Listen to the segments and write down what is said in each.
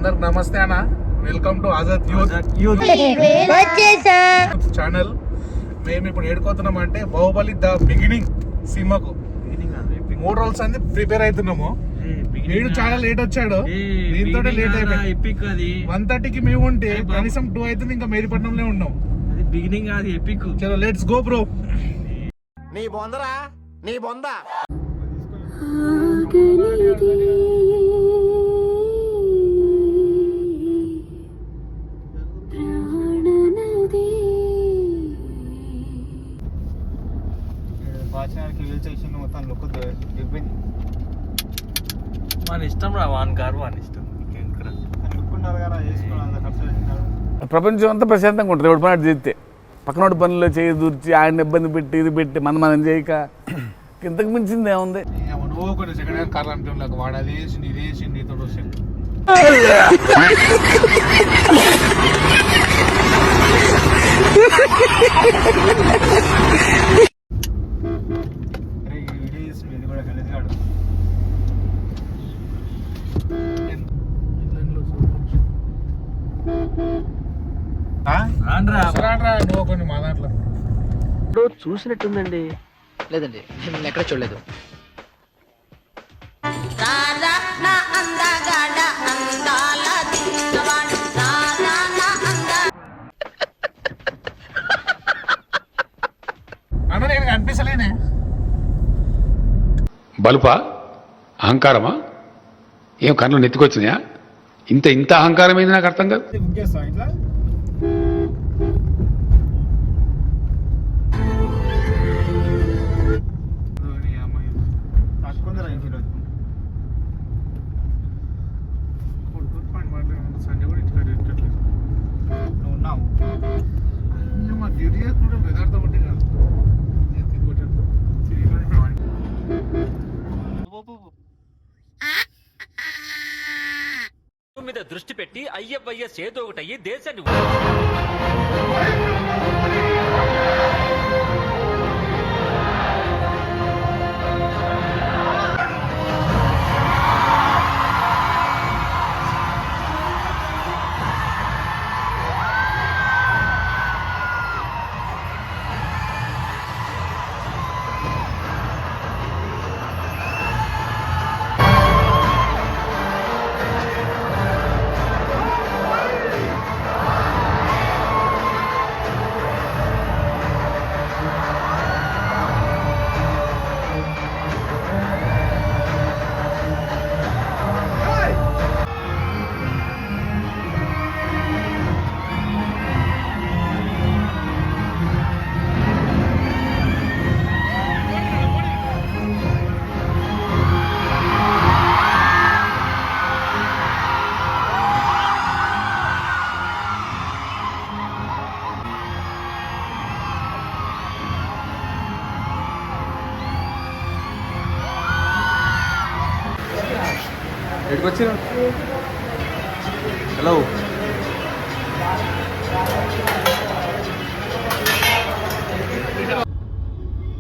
అందరికి నమస్తే అన్న, welcome to Azad youth channel. మేము ఇప్పుడు ఏడుకోతున్నాం అంటే బాహుబలి ద బిగినింగ్ సినిమాకు 3 రోజులు అంది ప్రిపేర్ అవుతున్నాము. వీడు చాలా లేట్ వచ్చాడు, దీంతో లేట్ అయిపోయింది. 1:30కి మేము ఉంటే కనీసం 2 అవుతుంది, ఇంకా మేరీపట్నంలో ఉన్నాం. బిగినింగ్ అది ఎపిక్. చలో లెట్స్ గో బ్రో. నీ బొందరా నీ బొంద మన ఇష్టం రా, వాన్ కారు వాన్ ఇష్టం. ప్రపంచం అంతా ప్రశాంతంగా ఉంటుంది ఎవడు పని చేస్తే. పక్కనోడి పనుల్లో చేయి దూర్చి ఆయన ఇబ్బంది పెట్టి ఇది పెట్టి మనం చేయక ఇంతకు మించింది ఏముంది. నువ్వు కొన్ని సెకండ్ హ్యాండ్ కార్లు అంటే వాడు అది వేసింది ఇది వేసింది నీతో వస్తుంది. నువ్వు కొన్ని మా దాంట్లో చూసినట్టుందండి. లేదండి, నేను ఎక్కడ చూడలేదు. అన్న నేను కనిపిస్తలేనే. బలుపా అహంకారమా? ఏం కళ్ళు నెత్తికొచ్చినాయా? ఇంత అహంకారం అయింది నాకు అర్థం కాదు. ఇట్లా సండే కూడా ఇంటికాడ ఎట్టట్లేదు. నువ్వు ఉన్నావు మా డ్యూటీ చేసుకుంటే బెదార్థం ఉంటే కాదు. మీద దృష్టి పెట్టి అయ్యవయ్య సేదో ఒకటయ్యి దేశాన్ని ఎక్కడికొచ్చినా. హలో,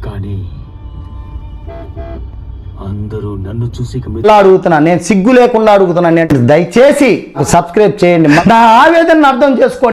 కానీ అందరూ నన్ను చూసి అడుగుతున్నా, నేను సిగ్గు లేకుండా అడుగుతున్నా. నేను దయచేసి సబ్స్క్రైబ్ చేయండి, నా ఆవేదనను అర్థం చేసుకోండి.